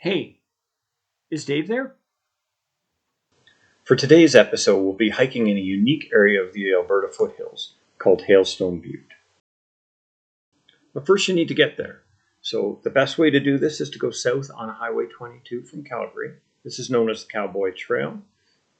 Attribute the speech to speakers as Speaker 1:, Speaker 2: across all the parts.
Speaker 1: Hey, is Dave there? For today's episode, we'll be hiking in a unique area of the Alberta foothills called Hailstone Butte. But first you need to get there. So the best way to do this is to go south on Highway 22 from Calgary. This is known as the Cowboy Trail.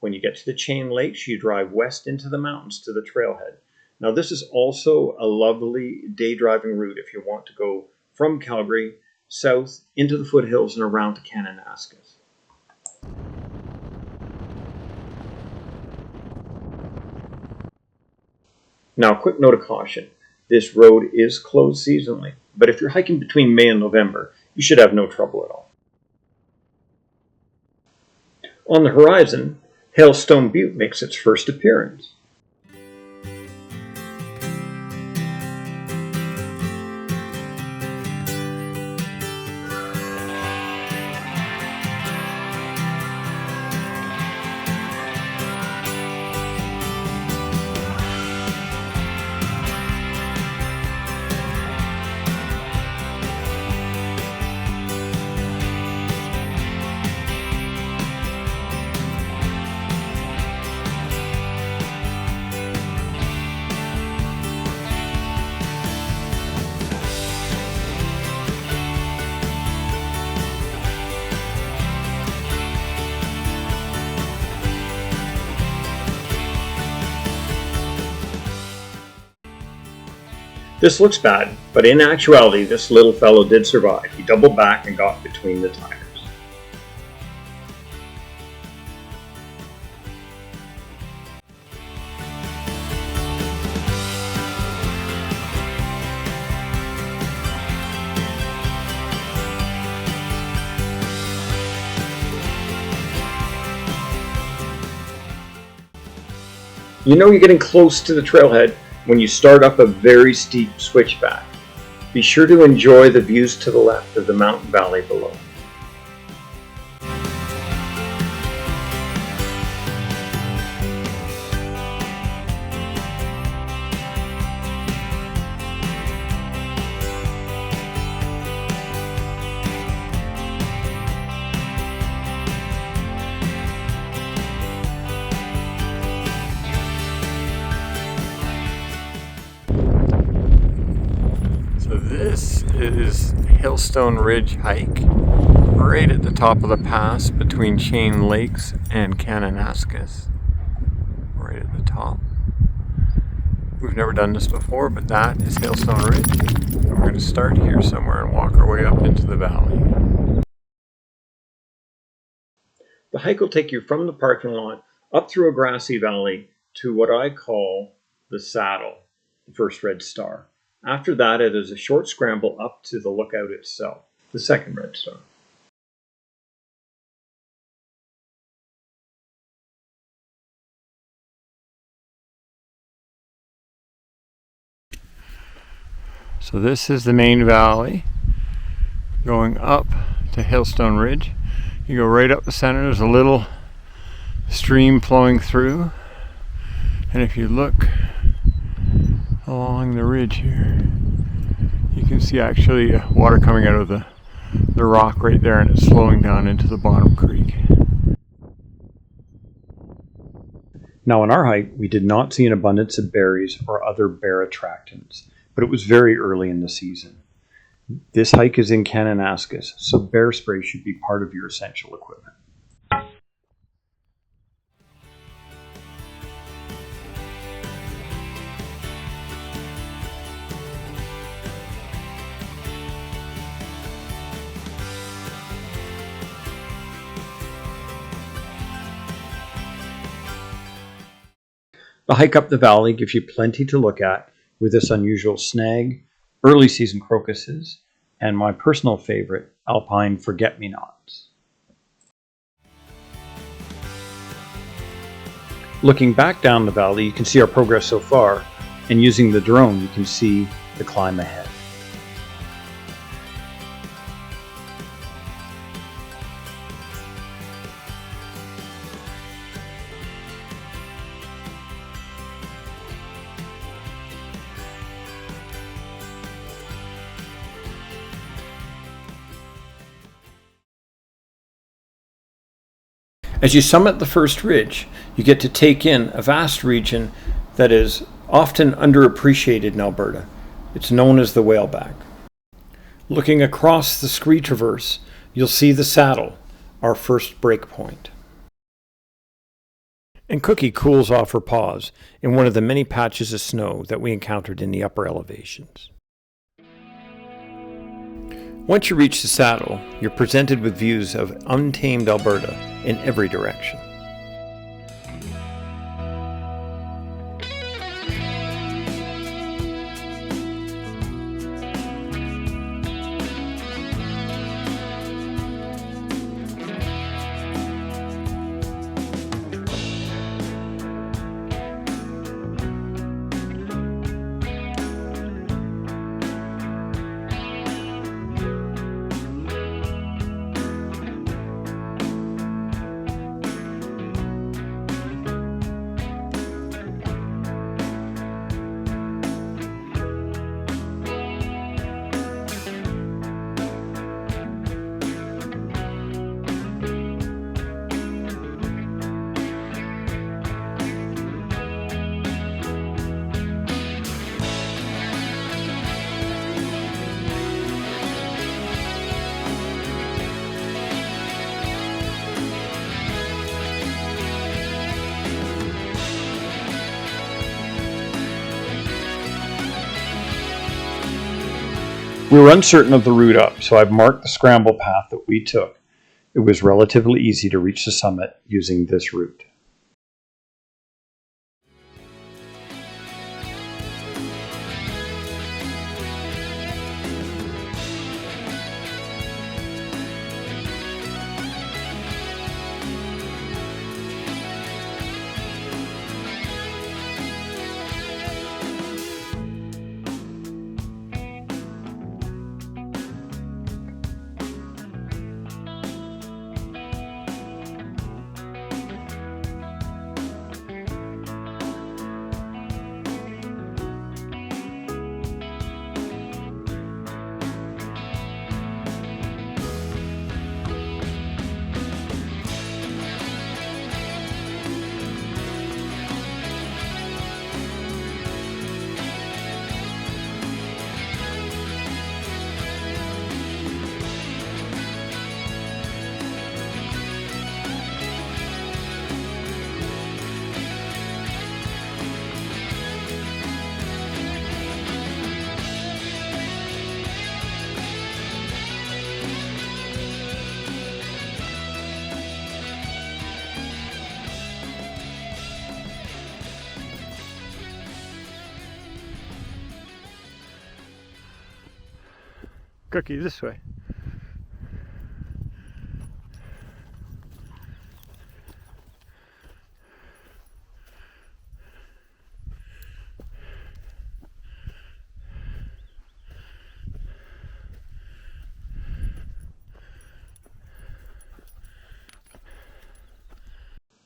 Speaker 1: When you get to the Chain Lakes, you drive west into the mountains to the trailhead. Now this is also a lovely day driving route if you want to go from Calgary south into the foothills and around to Kananaskis. Now, a quick note of caution. This road is closed seasonally, but if you're hiking between May and November, you should have no trouble at all. On the horizon, Hailstone Butte makes its first appearance. This looks bad, but in actuality, this little fellow did survive. He doubled back and got between the tires. You know you're getting close to the trailhead when you start up a very steep switchback. Be sure to enjoy the views to the left of the mountain valley below. This is Hailstone Ridge hike, right at the top of the pass between Chain Lakes and Kananaskis. Right at the top. We've never done this before, but that is Hailstone Ridge. We're going to start here somewhere and walk our way up into the valley. The hike will take you from the parking lot up through a grassy valley to what I call the saddle, the first red star. After that, it is a short scramble up to the lookout itself, the second red star. So this is the main valley going up to Hailstone Ridge. You go right up the center, there's a little stream flowing through. And if you look along the ridge here, you can see actually water coming out of the rock right there, and it's flowing down into the bottom creek. Now on our hike, we did not see an abundance of berries or other bear attractants, but it was very early in the season. This hike is in Kananaskis, so bear spray should be part of your essential equipment. The hike up the valley gives you plenty to look at with this unusual snag, early season crocuses, and my personal favorite, alpine forget-me-nots. Looking back down the valley, you can see our progress so far, and using the drone, you can see the climb ahead. As you summit the first ridge, you get to take in a vast region that is often underappreciated in Alberta. It's known as the Whaleback. Looking across the Scree Traverse, you'll see the Saddle, our first break point. And Cookie cools off her paws in one of the many patches of snow that we encountered in the upper elevations. Once you reach the Saddle, you're presented with views of untamed Alberta in every direction. We were uncertain of the route up, so I've marked the scramble path that we took. It was relatively easy to reach the summit using this route. Cookie, this way.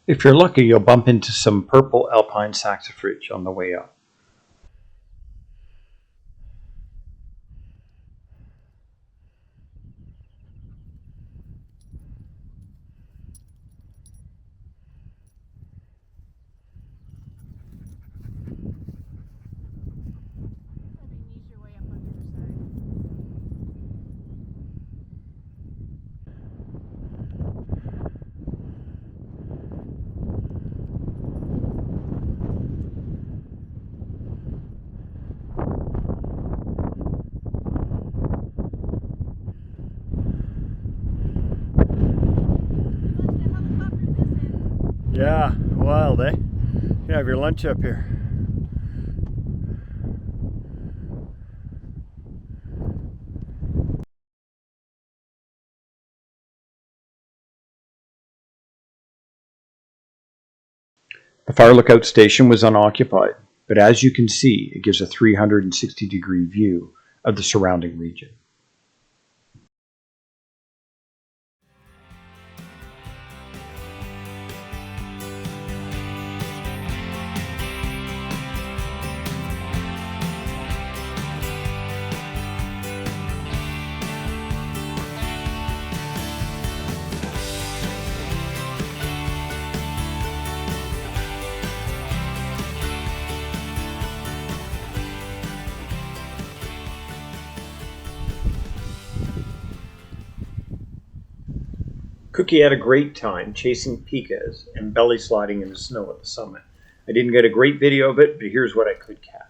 Speaker 1: If you're lucky, you'll bump into some purple alpine saxifrage on the way up. Yeah, wild, eh? You have your lunch up here. The fire lookout station was unoccupied, but as you can see, it gives a 360-degree view of the surrounding region. Cookie had a great time chasing pikas and belly sliding in the snow at the summit. I didn't get a great video of it, but here's what I could catch.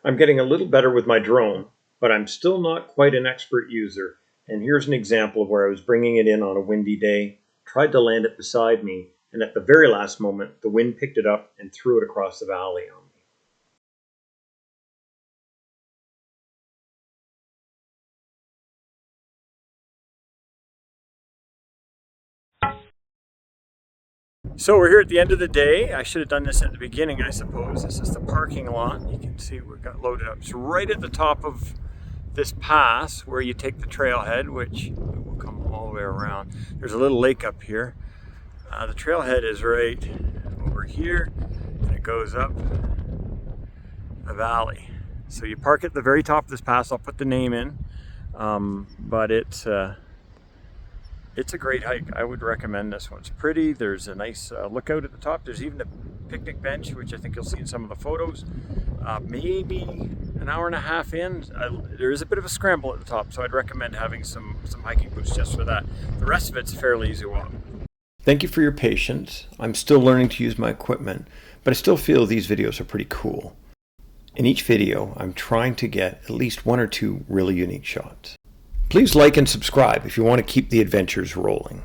Speaker 1: I'm getting a little better with my drone, but I'm still not quite an expert user, and here's an example of where I was bringing it in on a windy day, tried to land it beside me, and at the very last moment, the wind picked it up and threw it across the valley on me. So we're here at the end of the day. I should have done this at the beginning, I suppose. This is the parking lot. You can see we've got loaded up. It's right at the top of this pass where you take the trailhead, which will come all the way around. There's a little lake up here. The trailhead is right over here, and it goes up a valley. So you park at the very top of this pass. I'll put the name in, but it's a great hike. I would recommend this one. It's pretty. There's a nice lookout at the top. There's even a picnic bench, which I think you'll see in some of the photos. Maybe an hour and a half in, there is a bit of a scramble at the top, so I'd recommend having some hiking boots just for that. The rest of it's a fairly easy walk. Thank you for your patience. I'm still learning to use my equipment, but I still feel these videos are pretty cool. In each video, I'm trying to get at least one or two really unique shots. Please like and subscribe if you want to keep the adventures rolling.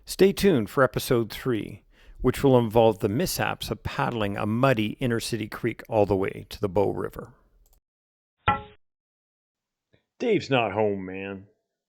Speaker 1: Stay tuned for episode 3, which will involve the mishaps of paddling a muddy inner-city creek all the way to the Bow River. Dave's not home, man.